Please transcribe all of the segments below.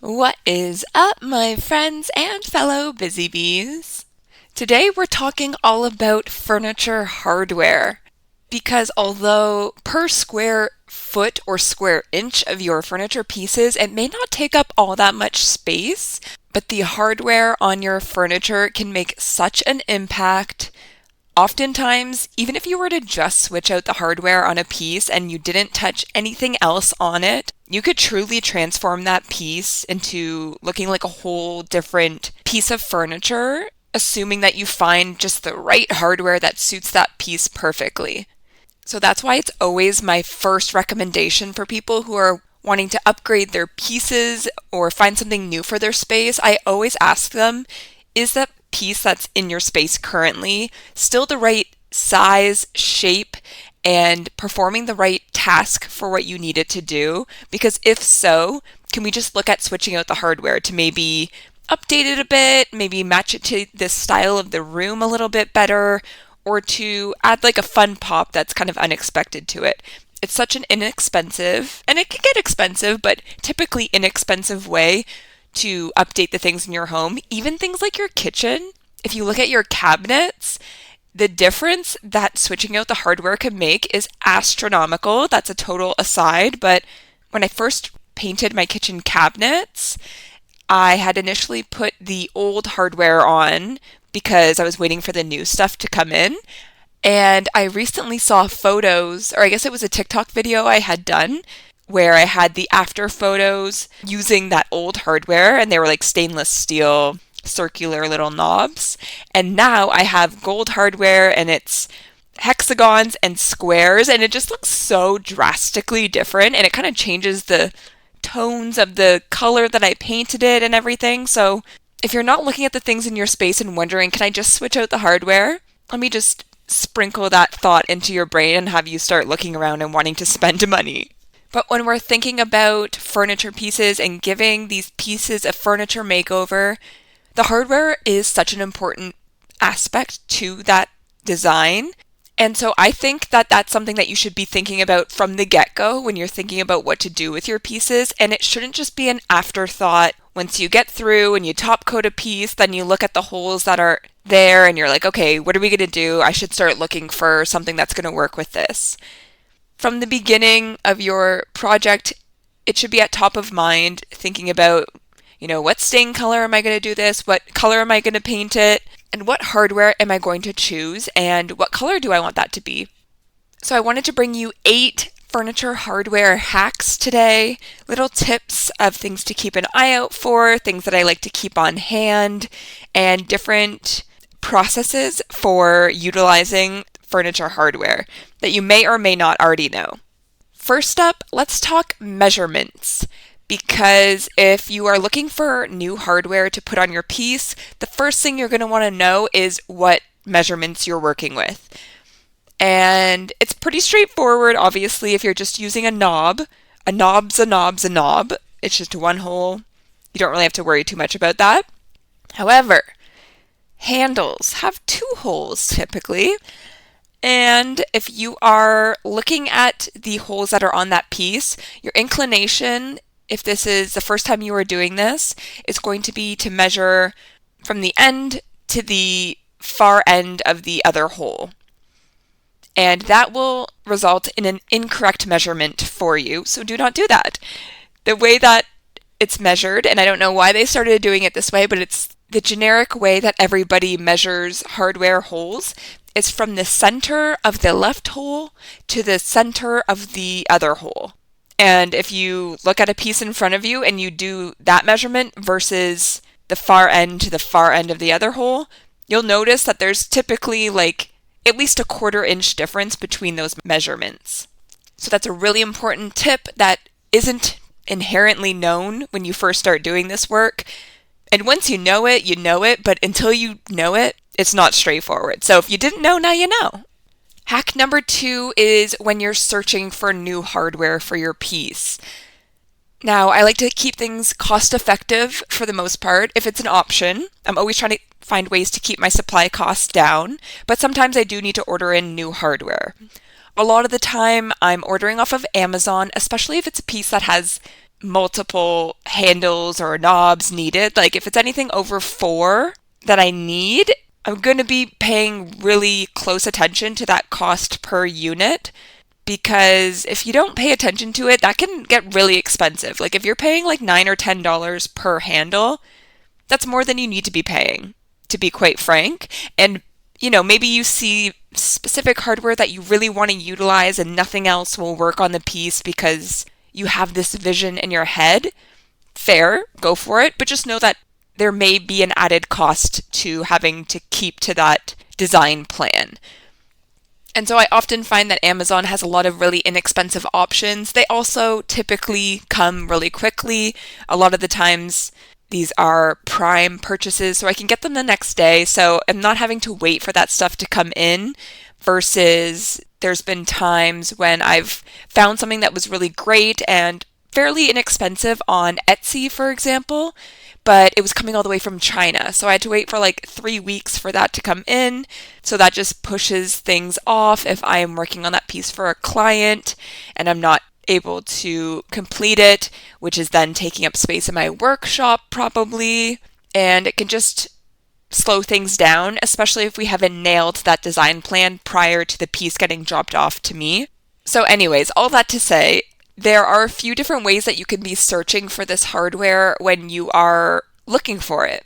What is up, my friends and fellow busy bees? Today we're talking all about furniture hardware. Because although per square foot or square inch of your furniture pieces, it may not take up all that much space, but the hardware on your furniture can make such an impact. Oftentimes, even if you were to just switch out the hardware on a piece and you didn't touch anything else on it, you could truly transform that piece into looking like a whole different piece of furniture, assuming that you find just the right hardware that suits that piece perfectly. So that's why it's always my first recommendation for people who are wanting to upgrade their pieces or find something new for their space. I always ask them, is that piece that's in your space currently still the right size, shape, and performing the right task for what you need it to do? Because if so, can we just look at switching out the hardware to maybe update it a bit, maybe match it to the style of the room a little bit better, or to add like a fun pop that's kind of unexpected to it? It's such an inexpensive, and it can get expensive, but typically inexpensive way to update the things in your home, even things like your kitchen. If you look at your cabinets, the difference that switching out the hardware can make is astronomical. That's a total aside, but when I first painted my kitchen cabinets, I had initially put the old hardware on because I was waiting for the new stuff to come in. And I recently saw photos, or I guess it was a TikTok video I had done, where I had the after photos using that old hardware, and they were like stainless steel circular little knobs. And now I have gold hardware, and it's hexagons and squares, and it just looks so drastically different, and it kind of changes the tones of the color that I painted it and everything. So if you're not looking at the things in your space and wondering, can I just switch out the hardware? Let me just sprinkle that thought into your brain and have you start looking around and wanting to spend money. But when we're thinking about furniture pieces and giving these pieces a furniture makeover, the hardware is such an important aspect to that design. And so I think that that's something that you should be thinking about from the get-go when you're thinking about what to do with your pieces. And it shouldn't just be an afterthought. Once you get through and you top coat a piece, then you look at the holes that are there and you're like, okay, what are we going to do? I should start looking for something that's going to work with this. From the beginning of your project, it should be at top of mind, thinking about, what stain color am I going to do this? What color am I going to paint it? And what hardware am I going to choose? And what color do I want that to be? So I wanted to bring you 8 furniture hardware hacks today, little tips of things to keep an eye out for, things that I like to keep on hand, and different processes for utilizing furniture hardware that you may or may not already know. First up, let's talk measurements. Because if you are looking for new hardware to put on your piece, the first thing you're going to want to know is what measurements you're working with. And it's pretty straightforward, obviously, if you're just using a knob. A knob's a knob's a knob. It's just one hole. You don't really have to worry too much about that. However, handles have 2 holes typically. And if you are looking at the holes that are on that piece, your inclination, if this is the first time you are doing this, is going to be to measure from the end to the far end of the other hole. And that will result in an incorrect measurement for you, so do not do that. The way that it's measured, and I don't know why they started doing it this way, but it's the generic way that everybody measures hardware holes, is from the center of the left hole to the center of the other hole. And if you look at a piece in front of you and you do that measurement versus the far end to the far end of the other hole, you'll notice that there's typically like at least a 1/4 inch difference between those measurements. So that's a really important tip that isn't inherently known when you first start doing this work. And once you know it, but until you know it, it's not straightforward. So if you didn't know, now you know. Hack number 2 is when you're searching for new hardware for your piece. Now, I like to keep things cost effective for the most part, if it's an option. I'm always trying to find ways to keep my supply costs down, but sometimes I do need to order in new hardware. A lot of the time, I'm ordering off of Amazon, especially if it's a piece that has multiple handles or knobs needed. Like if it's anything over 4 that I need, I'm going to be paying really close attention to that cost per unit, because if you don't pay attention to it, that can get really expensive. Like if you're paying like $9 or $10 per handle, that's more than you need to be paying, to be quite frank. And maybe you see specific hardware that you really want to utilize and nothing else will work on the piece because you have this vision in your head. Fair, go for it, but just know that there may be an added cost to having to keep to that design plan. And so I often find that Amazon has a lot of really inexpensive options. They also typically come really quickly. A lot of the times these are Prime purchases, so I can get them the next day. So I'm not having to wait for that stuff to come in, versus there's been times when I've found something that was really great and fairly inexpensive on Etsy, for example, but it was coming all the way from China. So I had to wait for like 3 weeks for that to come in. So that just pushes things off if I am working on that piece for a client and I'm not able to complete it, which is then taking up space in my workshop probably. And it can just slow things down, especially if we haven't nailed that design plan prior to the piece getting dropped off to me. So anyways, all that to say, there are a few different ways that you can be searching for this hardware when you are looking for it.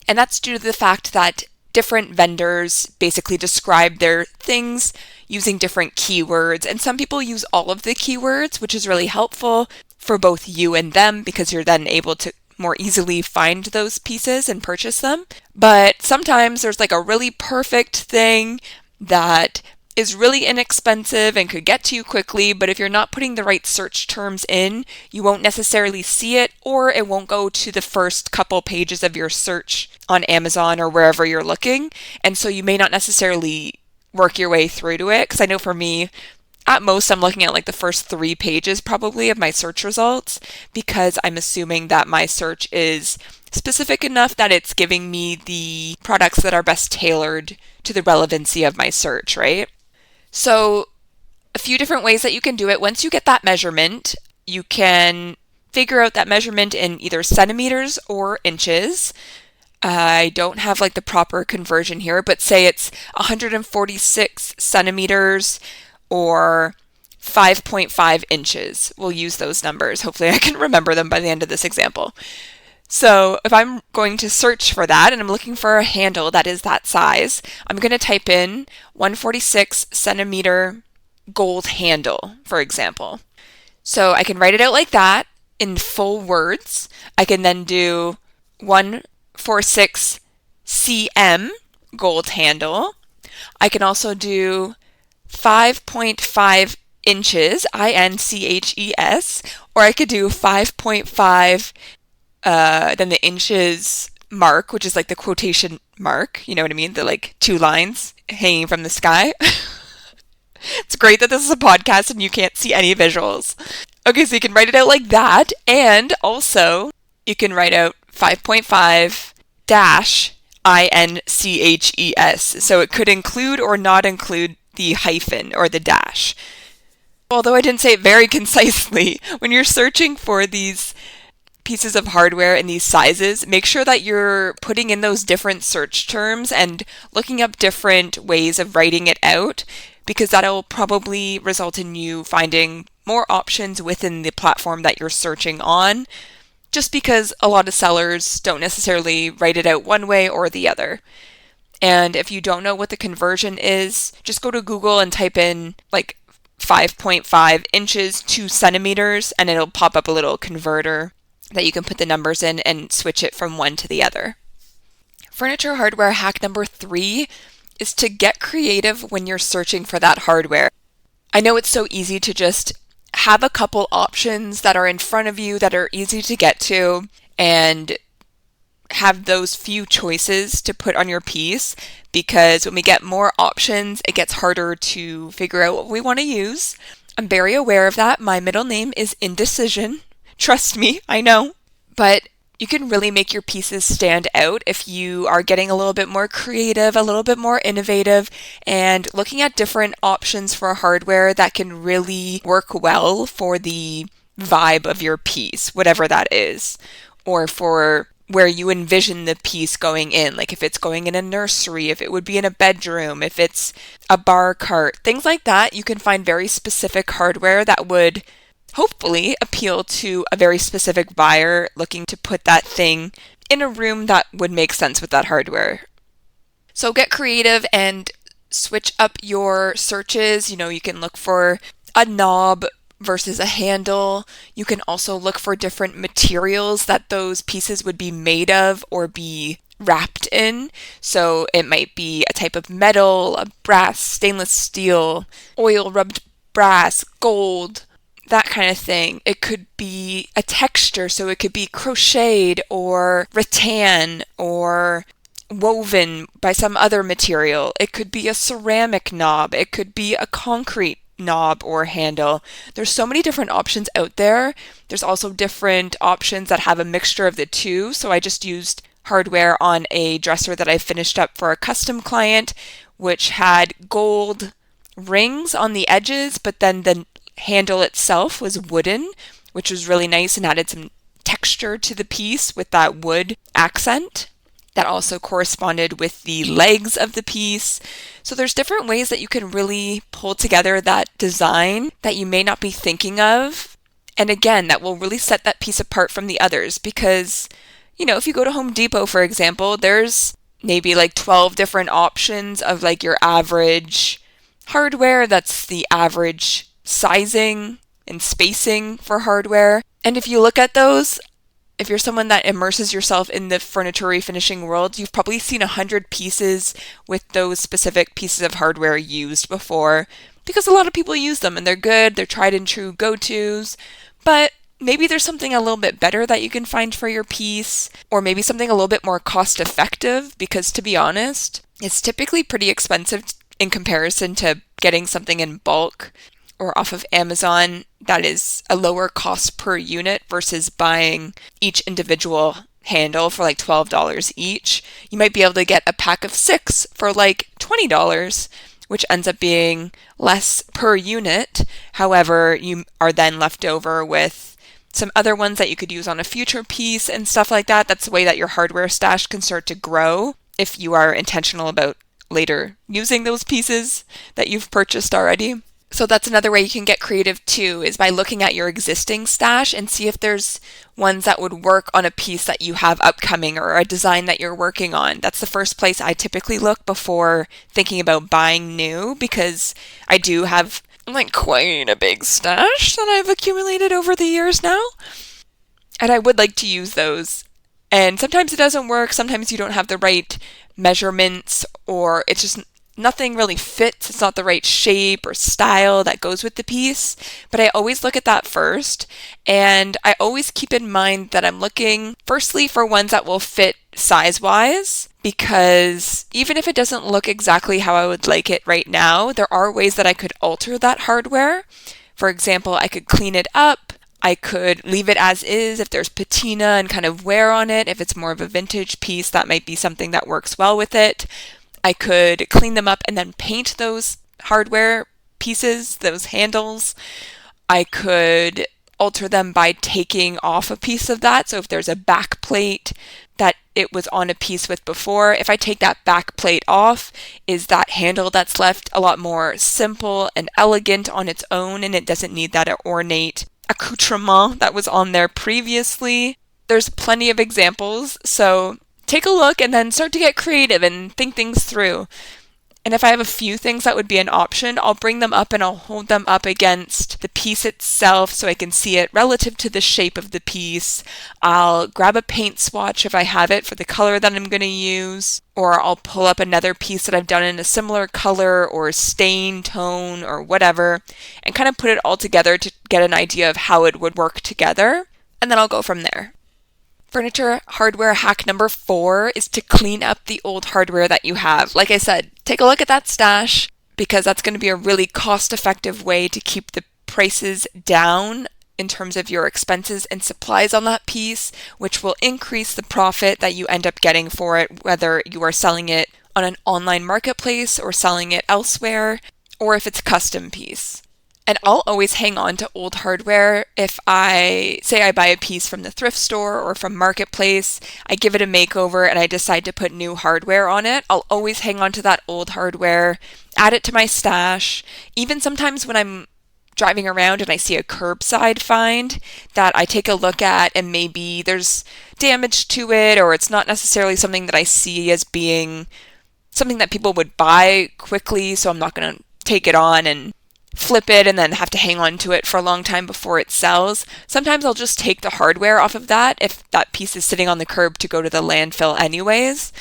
And that's due to the fact that different vendors basically describe their things using different keywords. And some people use all of the keywords, which is really helpful for both you and them, because you're then able to more easily find those pieces and purchase them. But sometimes there's like a really perfect thing that is really inexpensive and could get to you quickly, but if you're not putting the right search terms in, you won't necessarily see it, or it won't go to the first couple pages of your search on Amazon or wherever you're looking, and so you may not necessarily work your way through to it, because I know for me, at most I'm looking at like the first 3 pages probably of my search results, because I'm assuming that my search is specific enough that it's giving me the products that are best tailored to the relevancy of my search, right? So a few different ways that you can do it. Once you get that measurement, you can figure out that measurement in either centimeters or inches. I don't have like the proper conversion here, but say it's 146 centimeters or 5.5 inches. We'll use those numbers. Hopefully I can remember them by the end of this example. So if I'm going to search for that and I'm looking for a handle that is that size, I'm going to type in 146 centimeter gold handle, for example. So I can write it out like that in full words. I can then do 146 cm gold handle. I can also do 5.5 inches, inches, or I could do 5.5 then the inches mark, which is like the quotation mark, you know what I mean? The like 2 lines hanging from the sky. It's great that this is a podcast and you can't see any visuals. Okay, so you can write it out like that, and also you can write out 5.5 dash inches. So it could include or not include the hyphen or the dash. Although I didn't say it very concisely, when you're searching for these pieces of hardware in these sizes, make sure that you're putting in those different search terms and looking up different ways of writing it out, because that'll probably result in you finding more options within the platform that you're searching on, just because a lot of sellers don't necessarily write it out one way or the other. And if you don't know what the conversion is, just go to Google and type in like 5.5 inches to centimeters, and it'll pop up a little converter that you can put the numbers in and switch it from one to the other. Furniture hardware hack number 3 is to get creative when you're searching for that hardware. I know it's so easy to just have a couple options that are in front of you that are easy to get to and have those few choices to put on your piece, because when we get more options, it gets harder to figure out what we want to use. I'm very aware of that. My middle name is Indecision. Trust me, I know. But you can really make your pieces stand out if you are getting a little bit more creative, a little bit more innovative, and looking at different options for hardware that can really work well for the vibe of your piece, whatever that is, or for where you envision the piece going in, like if it's going in a nursery, if it would be in a bedroom, if it's a bar cart, things like that. You can find very specific hardware that would hopefully appeal to a very specific buyer looking to put that thing in a room that would make sense with that hardware. So get creative and switch up your searches. You can look for a knob versus a handle. You can also look for different materials that those pieces would be made of or be wrapped in. So it might be a type of metal, a brass, stainless steel, oil rubbed brass, gold, that kind of thing. It could be a texture, so it could be crocheted or rattan or woven by some other material. It could be a ceramic knob. It could be a concrete knob or handle. There's so many different options out there. There's also different options that have a mixture of the two. So I just used hardware on a dresser that I finished up for a custom client, which had gold rings on the edges, but then the handle itself was wooden, which was really nice and added some texture to the piece with that wood accent. That also corresponded with the legs of the piece. So there's different ways that you can really pull together that design that you may not be thinking of. And again, that will really set that piece apart from the others because, if you go to Home Depot, for example, there's maybe like 12 different options of like your average hardware. That's the average sizing and spacing for hardware. And if you look at those, if you're someone that immerses yourself in the furniture refinishing world, you've probably seen 100 pieces with those specific pieces of hardware used before because a lot of people use them and they're good, they're tried and true go-tos, but maybe there's something a little bit better that you can find for your piece, or maybe something a little bit more cost-effective because, to be honest, it's typically pretty expensive in comparison to getting something in bulk or off of Amazon that is a lower cost per unit versus buying each individual handle for like $12 each. You might be able to get a pack of 6 for like $20, which ends up being less per unit. However, you are then left over with some other ones that you could use on a future piece and stuff like that. That's the way that your hardware stash can start to grow if you are intentional about later using those pieces that you've purchased already. So that's another way you can get creative too, is by looking at your existing stash and see if there's ones that would work on a piece that you have upcoming or a design that you're working on. That's the first place I typically look before thinking about buying new, because I do have like quite a big stash that I've accumulated over the years now. And I would like to use those. And sometimes it doesn't work. Sometimes you don't have the right measurements, or it's just nothing really fits. It's not the right shape or style that goes with the piece. But I always look at that first. And I always keep in mind that I'm looking firstly for ones that will fit size-wise, because even if it doesn't look exactly how I would like it right now, there are ways that I could alter that hardware. For example, I could clean it up. I could leave it as is if there's patina and kind of wear on it. If it's more of a vintage piece, that might be something that works well with it. I could clean them up and then paint those hardware pieces, those handles. I could alter them by taking off a piece of that. So if there's a back plate that it was on a piece with before, if I take that back plate off, is that handle that's left a lot more simple and elegant on its own, and it doesn't need that ornate accoutrement that was on there previously. There's plenty of examples, so take a look and then start to get creative and think things through. And if I have a few things that would be an option, I'll bring them up and I'll hold them up against the piece itself so I can see it relative to the shape of the piece. I'll grab a paint swatch if I have it for the color that I'm going to use, or I'll pull up another piece that I've done in a similar color or stain tone or whatever, and kind of put it all together to get an idea of how it would work together, and then I'll go from there. Furniture hardware hack number 4 is to clean up the old hardware that you have. Like I said, take a look at that stash, because that's going to be a really cost-effective way to keep the prices down in terms of your expenses and supplies on that piece, which will increase the profit that you end up getting for it, whether you are selling it on an online marketplace or selling it elsewhere, or if it's a custom piece. And I'll always hang on to old hardware. If I say I buy a piece from the thrift store or from Marketplace, I give it a makeover and I decide to put new hardware on it, I'll always hang on to that old hardware, add it to my stash. Even sometimes when I'm driving around and I see a curbside find that I take a look at and maybe there's damage to it, or it's not necessarily something that I see as being something that people would buy quickly, so I'm not going to take it on and flip it and then have to hang on to it for a long time before it sells. Sometimes I'll just take the hardware off of that if that piece is sitting on the curb to go to the landfill anyways.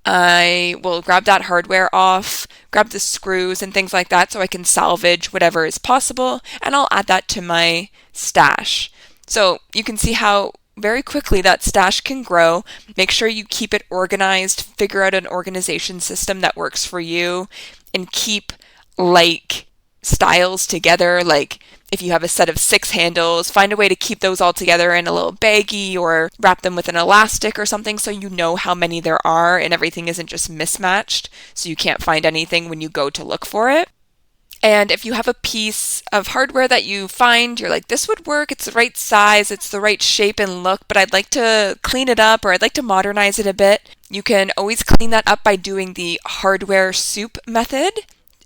I will grab that hardware off, grab the screws and things like that so I can salvage whatever is possible, and I'll add that to my stash. So you can see how very quickly that stash can grow. Make sure you keep it organized, figure out an organization system that works for you, and keep styles together. Like if you have a set of 6 handles, find a way to keep those all together in a little baggie or wrap them with an elastic or something so you know how many there are and everything isn't just mismatched so you can't find anything when you go to look for it. And if you have a piece of hardware that you find, you're like, this would work, it's the right size, it's the right shape and look, but I'd like to clean it up or I'd like to modernize it a bit, you can always clean that up by doing the hardware soup method.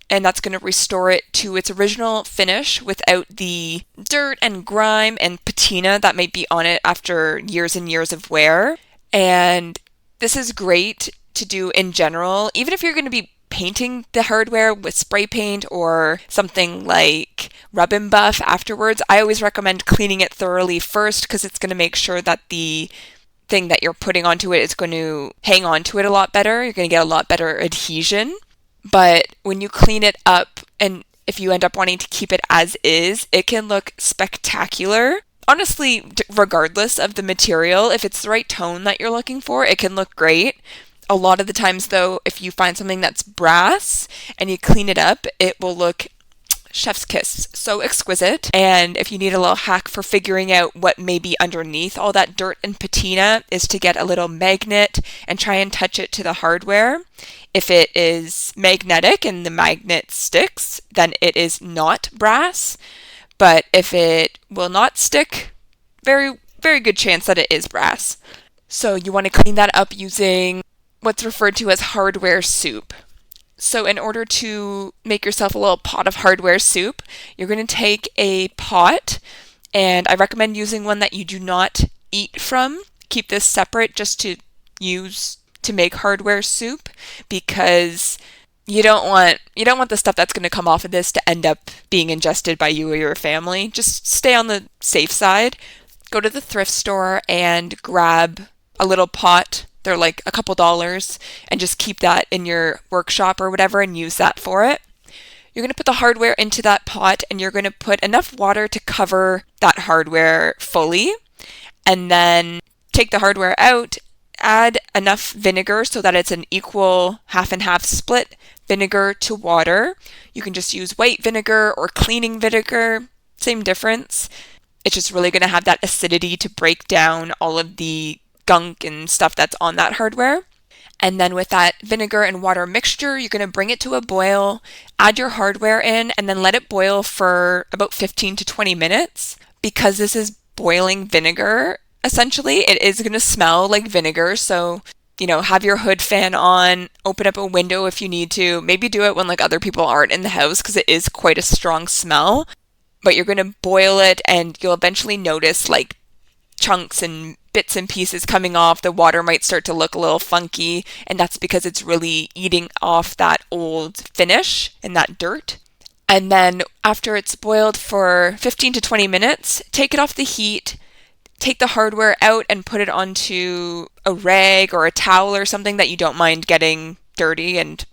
And that's going to restore it to its original finish without the dirt and grime and patina that might be on it after years and years of wear. And this is great to do in general, even if you're going to be painting the hardware with spray paint or something like rub and buff afterwards. I always recommend cleaning it thoroughly first because it's going to make sure that the thing that you're putting onto it is going to hang on to it a lot better. You're going to get a lot better adhesion. But when you clean it up, and if you end up wanting to keep it as is, it can look spectacular. Honestly, regardless of the material, if it's the right tone that you're looking for, it can look great. A lot of the times, though, if you find something that's brass and you clean it up, it will look chef's kiss, so exquisite. And if you need a little hack for figuring out what may be underneath all that dirt and patina, is to get a little magnet and try and touch it to the hardware. If it is magnetic and the magnet sticks, then it is not brass. But if it will not stick, very, very good chance that it is brass. So you want to clean that up using what's referred to as hardware soup. So in order to make yourself a little pot of hardware soup, you're going to take a pot, and I recommend using one that you do not eat from. Keep this separate just to use to make hardware soup, because you don't want the stuff that's going to come off of this to end up being ingested by you or your family. Just stay on the safe side. Go to the thrift store and grab a little pot. They're like a couple dollars, and just keep that in your workshop or whatever and use that for it. You're going to put the hardware into that pot, and you're going to put enough water to cover that hardware fully, and then take the hardware out, add enough vinegar so that it's an equal half and half split vinegar to water. You can just use white vinegar or cleaning vinegar, same difference. It's just really going to have that acidity to break down all of the gunk and stuff that's on that hardware. And then with that vinegar and water mixture, you're going to bring it to a boil, add your hardware in, and then let it boil for about 15 to 20 minutes. Because this is boiling vinegar, essentially, it is going to smell like vinegar. So, have your hood fan on, open up a window if you need to. Maybe do it when other people aren't in the house because it is quite a strong smell. But you're going to boil it, and you'll eventually notice chunks and bits and pieces coming off. The water might start to look a little funky, and that's because it's really eating off that old finish and that dirt. And then after it's boiled for 15 to 20 minutes, take it off the heat, take the hardware out and put it onto a rag or a towel or something that you don't mind getting dirty and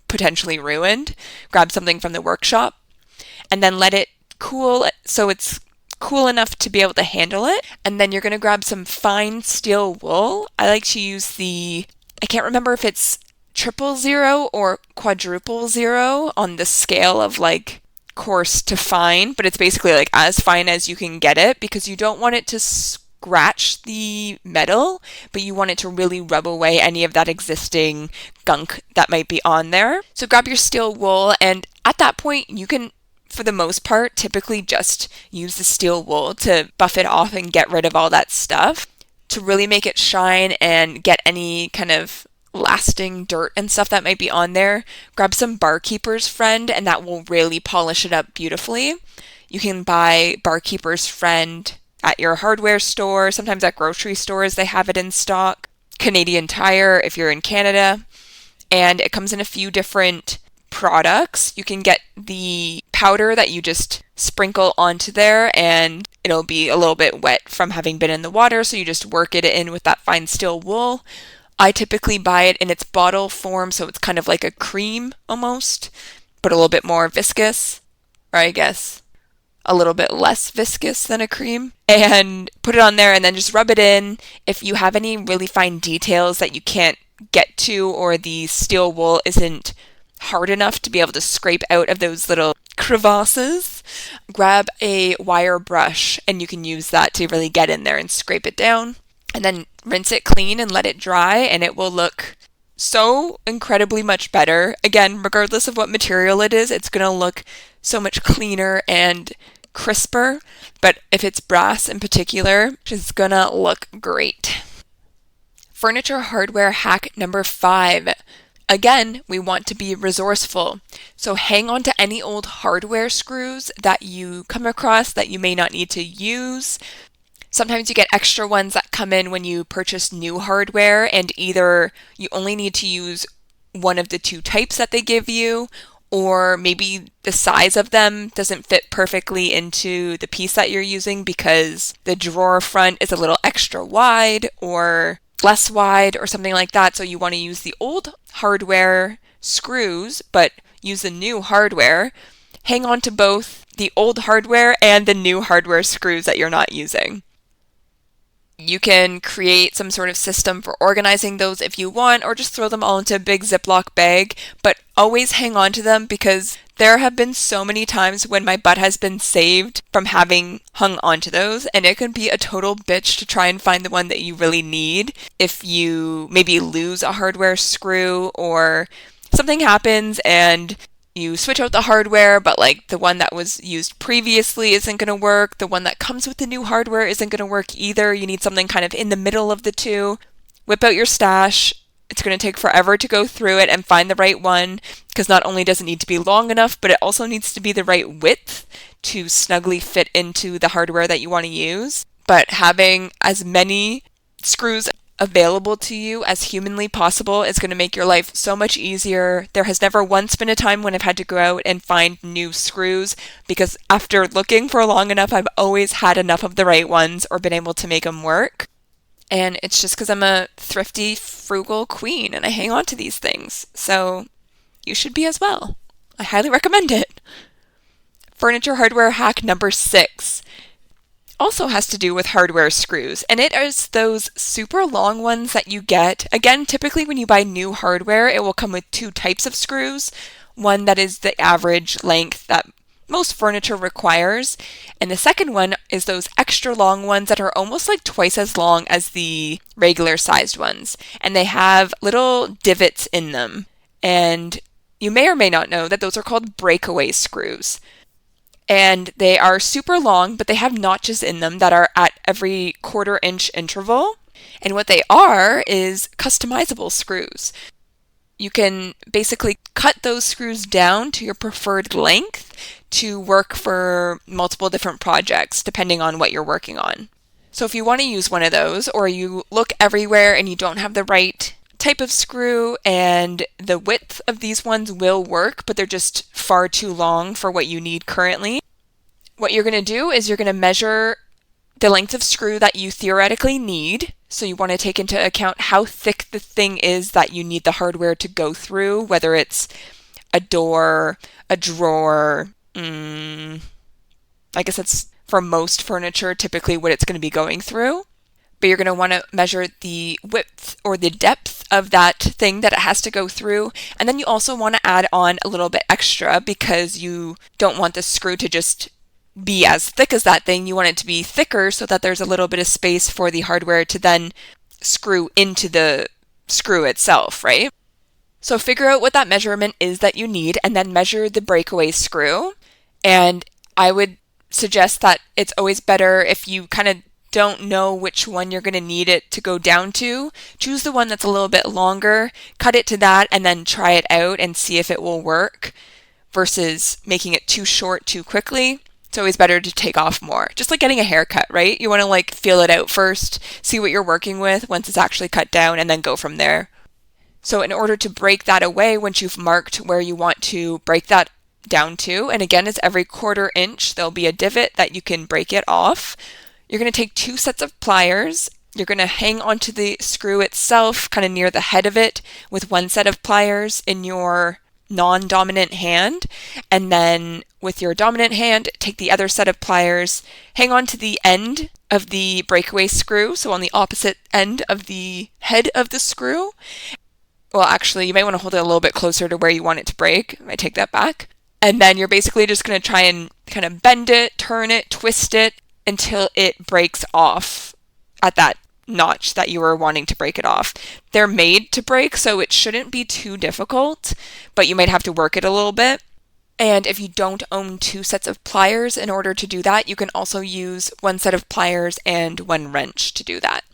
potentially ruined. Grab something from the workshop, and then let it cool so it's cool enough to be able to handle it. And then you're going to grab some fine steel wool. I like to use I can't remember if it's 000 or 400 on the scale of coarse to fine, but it's basically as fine as you can get it, because you don't want it to scratch the metal, but you want it to really rub away any of that existing gunk that might be on there. So grab your steel wool, and at that point you can for the most part, typically just use the steel wool to buff it off and get rid of all that stuff. To really make it shine and get any kind of lasting dirt and stuff that might be on there, grab some Barkeeper's Friend and that will really polish it up beautifully. You can buy Barkeeper's Friend at your hardware store, sometimes at grocery stores they have it in stock. Canadian Tire if you're in Canada. And it comes in a few different products. You can get the powder that you just sprinkle onto there and it'll be a little bit wet from having been in the water, so you just work it in with that fine steel wool. I typically buy it in its bottle form, so it's kind of like a cream almost, but a little bit more viscous, or I guess a little bit less viscous than a cream, and put it on there and then just rub it in. If you have any really fine details that you can't get to or the steel wool isn't hard enough to be able to scrape out of those little crevasses, grab a wire brush and you can use that to really get in there and scrape it down, and then rinse it clean and let it dry, and it will look so incredibly much better. Again, regardless of what material it is, it's going to look so much cleaner and crisper, but if it's brass in particular, it's going to look great. Furniture hardware hack number 5. Again, we want to be resourceful. So hang on to any old hardware screws that you come across that you may not need to use. Sometimes you get extra ones that come in when you purchase new hardware, and either you only need to use one of the 2 types that they give you, or maybe the size of them doesn't fit perfectly into the piece that you're using because the drawer front is a little extra wide or less wide or something like that. So you want to use the old hardware screws, but use the new hardware. Hang on to both the old hardware and the new hardware screws that you're not using. You can create some sort of system for organizing those if you want, or just throw them all into a big Ziploc bag, but always hang on to them because there have been so many times when my butt has been saved from having hung onto those, and it can be a total bitch to try and find the one that you really need if you maybe lose a hardware screw or something happens and you switch out the hardware, but like the one that was used previously isn't going to work. The one that comes with the new hardware isn't going to work either. You need something kind of in the middle of the two. Whip out your stash. It's going to take forever to go through it and find the right one, because not only does it need to be long enough, but it also needs to be the right width to snugly fit into the hardware that you want to use. But having as many screws available to you as humanly possible is going to make your life so much easier. There has never once been a time when I've had to go out and find new screws, because after looking for long enough, I've always had enough of the right ones or been able to make them work. And it's just because I'm a thrifty, frugal queen and I hang on to these things. So you should be as well. I highly recommend it. Furniture hardware hack number 6 also has to do with hardware screws, and it is those super long ones that you get. Again, typically when you buy new hardware, it will come with 2 types of screws. One that is the average length that most furniture requires, and the second one is those extra long ones that are almost like twice as long as the regular sized ones, and they have little divots in them. And you may or may not know that those are called breakaway screws. And they are super long, but they have notches in them that are at every 1/4 inch interval. And what they are is customizable screws. You can basically cut those screws down to your preferred length to work for multiple different projects, depending on what you're working on. So if you want to use one of those, or you look everywhere and you don't have the right type of screw, and the width of these ones will work, but they're just far too long for what you need currently, what you're going to do is you're going to measure the length of screw that you theoretically need. So you want to take into account how thick the thing is that you need the hardware to go through, whether it's a door, a drawer. I guess that's for most furniture typically what it's going to be going through. But you're going to want to measure the width or the depth of that thing that it has to go through. And then you also want to add on a little bit extra, because you don't want the screw to just be as thick as that thing. You want it to be thicker so that there's a little bit of space for the hardware to then screw into the screw itself, right? So figure out what that measurement is that you need, and then measure the breakaway screw. And I would suggest that it's always better if you kind of don't know which one you're going to need it to go down to, choose the one that's a little bit longer, cut it to that, and then try it out and see if it will work versus making it too short too quickly. It's always better to take off more. Just like getting a haircut, right? You want to like feel it out first, see what you're working with once it's actually cut down, and then go from there. So in order to break that away, once you've marked where you want to break that down to, and again, it's every 1/4 inch, there'll be a divot that you can break it off. You're going to take 2 sets of pliers. You're going to hang onto the screw itself, kind of near the head of it, with 1 set of pliers in your non-dominant hand. And then with your dominant hand, take the other set of pliers, hang on to the end of the breakaway screw, so on the opposite end of the head of the screw. Well, actually, you might want to hold it a little bit closer to where you want it to break. I take that back. And then you're basically just going to try and kind of bend it, turn it, twist it, until it breaks off at that notch that you were wanting to break it off. They're made to break, so it shouldn't be too difficult, but you might have to work it a little bit. And if you don't own 2 sets of pliers in order to do that, you can also use 1 set of pliers and 1 wrench to do that.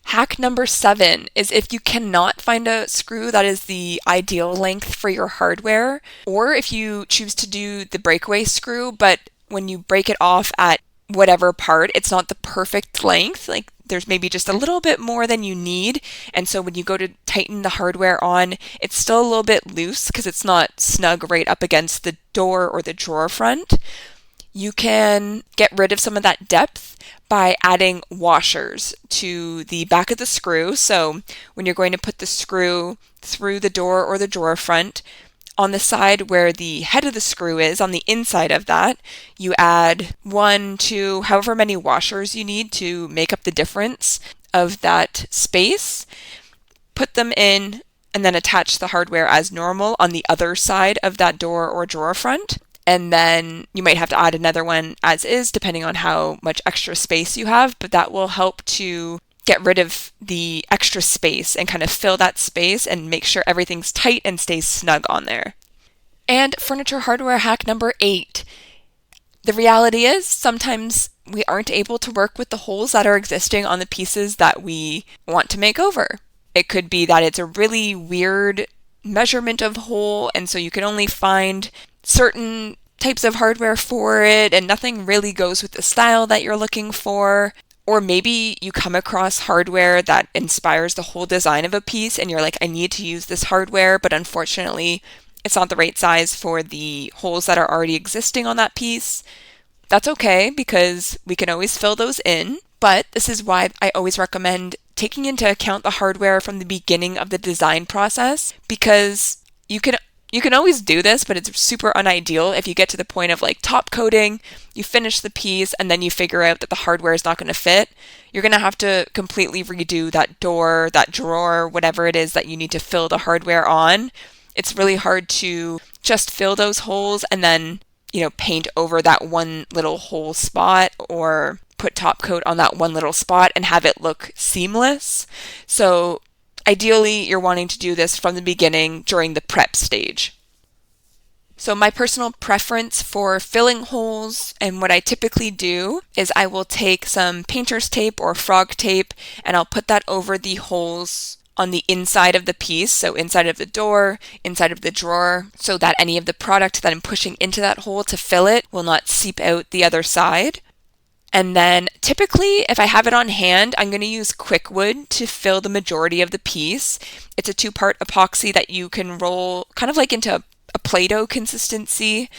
Hack number 7 is if you cannot find a screw that is the ideal length for your hardware, or if you choose to do the breakaway screw, but when you break it off at whatever part, it's not the perfect length, like there's maybe just a little bit more than you need, and so when you go to tighten the hardware on, it's still a little bit loose because it's not snug right up against the door or the drawer front. You can get rid of some of that depth by adding washers to the back of the screw. So when you're going to put the screw through the door or the drawer front, on the side where the head of the screw is, on the inside of that, you add 1, 2, however many washers you need to make up the difference of that space. Put them in and then attach the hardware as normal on the other side of that door or drawer front. And then you might have to add another one as is, depending on how much extra space you have, but that will help to get rid of the extra space and kind of fill that space and make sure everything's tight and stays snug on there. And furniture hardware hack number 8. The reality is sometimes we aren't able to work with the holes that are existing on the pieces that we want to make over. It could be that it's a really weird measurement of hole, and so you can only find certain types of hardware for it, and nothing really goes with the style that you're looking for. Or maybe you come across hardware that inspires the whole design of a piece and you're like, I need to use this hardware, but unfortunately it's not the right size for the holes that are already existing on that piece. That's okay, because we can always fill those in, but this is why I always recommend taking into account the hardware from the beginning of the design process, because you can always do this, but it's super unideal if you get to the point of like top coating, you finish the piece, and then you figure out that the hardware is not going to fit. You're going to have to completely redo that door, that drawer, whatever it is that you need to fill the hardware on. It's really hard to just fill those holes and then, paint over that one little hole spot or put top coat on that one little spot and have it look seamless. So ideally, you're wanting to do this from the beginning during the prep stage. So my personal preference for filling holes and what I typically do is I will take some painter's tape or frog tape and I'll put that over the holes on the inside of the piece, so inside of the door, inside of the drawer, so that any of the product that I'm pushing into that hole to fill it will not seep out the other side. And then typically, if I have it on hand, I'm going to use Quickwood to fill the majority of the piece. It's a 2-part epoxy that you can roll kind of like into a Play-Doh consistency,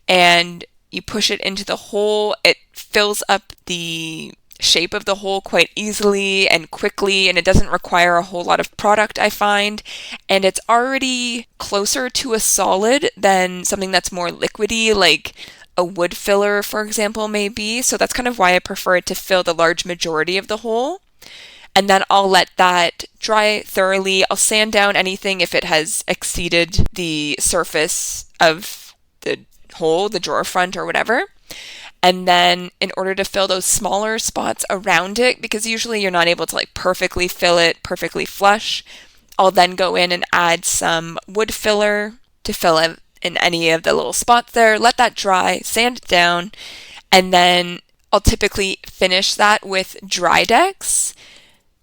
and you push it into the hole. It fills up the shape of the hole quite easily and quickly, and it doesn't require a whole lot of product, I find. And it's already closer to a solid than something that's more liquidy, like a wood filler, for example, may be. So that's kind of why I prefer it to fill the large majority of the hole. And then I'll let that dry thoroughly. I'll sand down anything if it has exceeded the surface of the hole, the drawer front or whatever. And then in order to fill those smaller spots around it, because usually you're not able to like perfectly fill it perfectly flush, I'll then go in and add some wood filler to fill in any of the little spots there, let that dry, sand it down, and then I'll typically finish that with Drydex,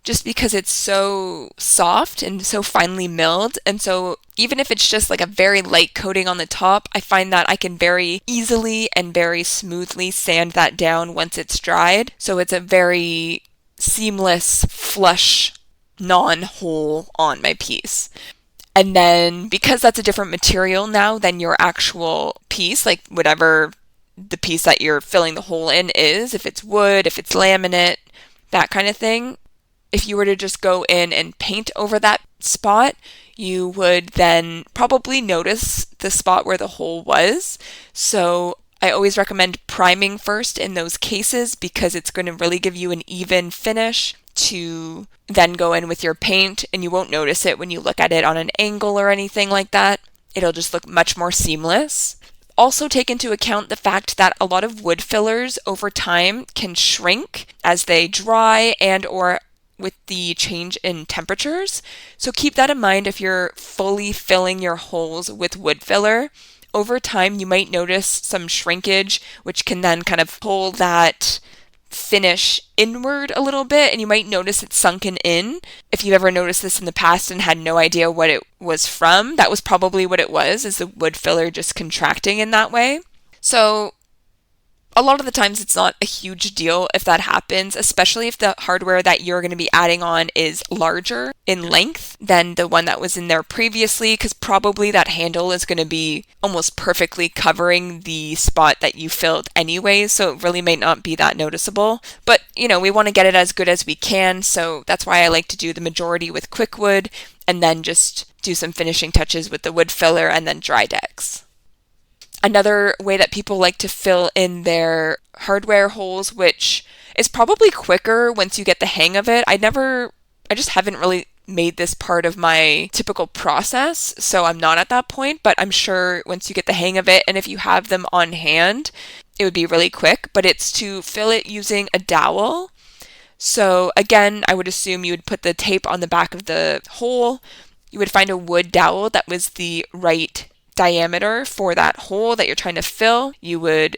just because it's so soft and so finely milled. And so even if it's just like a very light coating on the top, I find that I can very easily and very smoothly sand that down once it's dried. So it's a very seamless, flush, non-hole on my piece. And then because that's a different material now than your actual piece, like whatever the piece that you're filling the hole in is, if it's wood, if it's laminate, that kind of thing, if you were to just go in and paint over that spot, you would then probably notice the spot where the hole was. So I always recommend priming first in those cases because it's going to really give you an even finish to then go in with your paint, and you won't notice it when you look at it on an angle or anything like that. It'll just look much more seamless. Also take into account the fact that a lot of wood fillers over time can shrink as they dry and or with the change in temperatures. So keep that in mind if you're fully filling your holes with wood filler. Over time, you might notice some shrinkage, which can then kind of pull that finish inward a little bit, and you might notice it's sunken in. If you've ever noticed this in the past and had no idea what it was from, that was probably what it was, is the wood filler just contracting in that way. So a lot of the times it's not a huge deal if that happens, especially if the hardware that you're going to be adding on is larger in length than the one that was in there previously, because probably that handle is going to be almost perfectly covering the spot that you filled anyways, so it really may not be that noticeable. But, we want to get it as good as we can, so that's why I like to do the majority with Quickwood, and then just do some finishing touches with the wood filler and then Drydex. Another way that people like to fill in their hardware holes, which is probably quicker once you get the hang of it. I just haven't really made this part of my typical process, so I'm not at that point, but I'm sure once you get the hang of it, and if you have them on hand, it would be really quick, but it's to fill it using a dowel. So again, I would assume you would put the tape on the back of the hole. You would find a wood dowel that was the right diameter for that hole that you're trying to fill. You would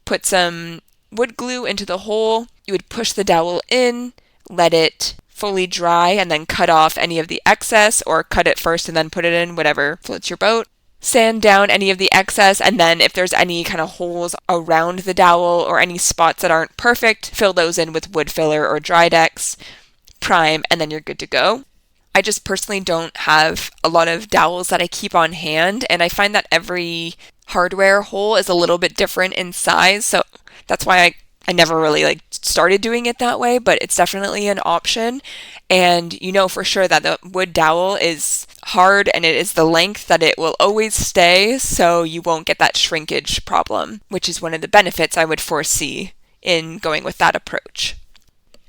put some wood glue into the hole. You would push the dowel in, let it fully dry, and then cut off any of the excess, or cut it first and then put it in, whatever floats your boat. Sand down any of the excess, and then if there's any kind of holes around the dowel or any spots that aren't perfect, fill those in with wood filler or Drydex, prime, and then you're good to go. I just personally don't have a lot of dowels that I keep on hand, and I find that every hardware hole is a little bit different in size, so that's why I never really started doing it that way, but it's definitely an option. And for sure that the wood dowel is hard and it is the length that it will always stay, so you won't get that shrinkage problem, which is one of the benefits I would foresee in going with that approach.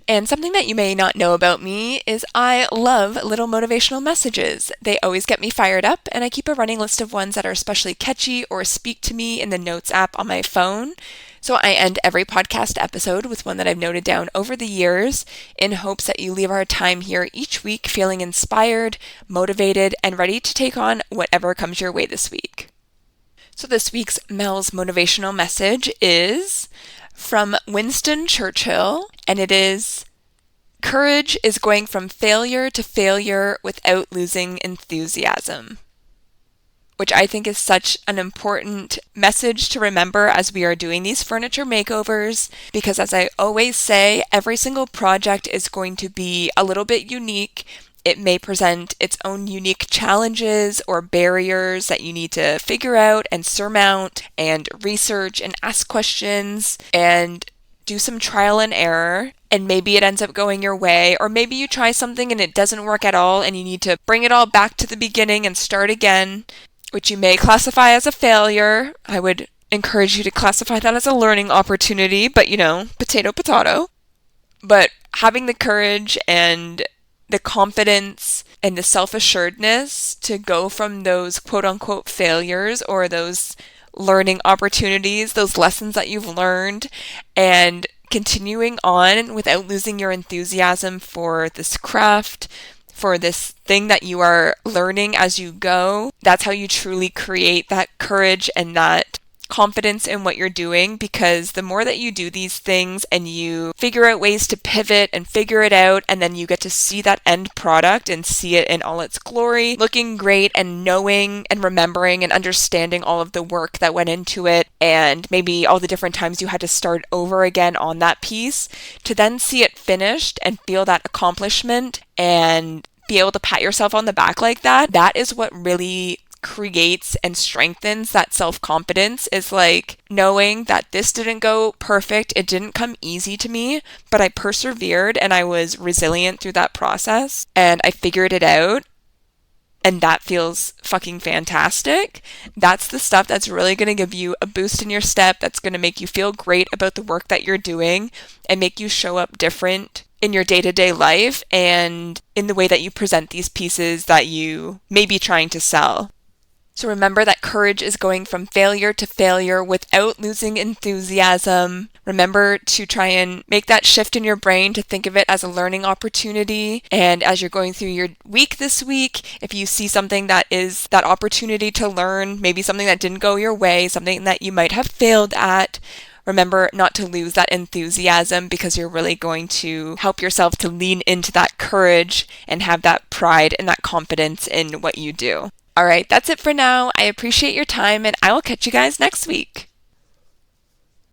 And something that you may not know about me is I love little motivational messages. They always get me fired up, and I keep a running list of ones that are especially catchy or speak to me in the Notes app on my phone. So I end every podcast episode with one that I've noted down over the years in hopes that you leave our time here each week feeling inspired, motivated, and ready to take on whatever comes your way this week. So this week's Mel's motivational message is from Winston Churchill, and it is, "Courage is going from failure to failure without losing enthusiasm," which I think is such an important message to remember as we are doing these furniture makeovers, because as I always say, every single project is going to be a little bit unique. It may present its own unique challenges or barriers that you need to figure out and surmount and research and ask questions and do some trial and error. And maybe it ends up going your way, or maybe you try something and it doesn't work at all and you need to bring it all back to the beginning and start again, which you may classify as a failure. I would encourage you to classify that as a learning opportunity, but potato, potato. But having the courage and the confidence and the self-assuredness to go from those quote-unquote failures or those learning opportunities, those lessons that you've learned, and continuing on without losing your enthusiasm for this craft, for this thing that you are learning as you go, that's how you truly create that courage and that confidence in what you're doing, because the more that you do these things and you figure out ways to pivot and figure it out, and then you get to see that end product and see it in all its glory, looking great, and knowing and remembering and understanding all of the work that went into it, and maybe all the different times you had to start over again on that piece, to then see it finished and feel that accomplishment and be able to pat yourself on the back like that, that is what really creates and strengthens that self-confidence, is like knowing that this didn't go perfect, it didn't come easy to me, but I persevered and I was resilient through that process and I figured it out, and that feels fucking fantastic. That's the stuff that's really going to give you a boost in your step, that's going to make you feel great about the work that you're doing and make you show up different in your day-to-day life and in the way that you present these pieces that you may be trying to sell. So remember that courage is going from failure to failure without losing enthusiasm. Remember to try and make that shift in your brain to think of it as a learning opportunity. And as you're going through your week this week, if you see something that is that opportunity to learn, maybe something that didn't go your way, something that you might have failed at, remember not to lose that enthusiasm, because you're really going to help yourself to lean into that courage and have that pride and that confidence in what you do. All right, that's it for now. I appreciate your time, and I will catch you guys next week.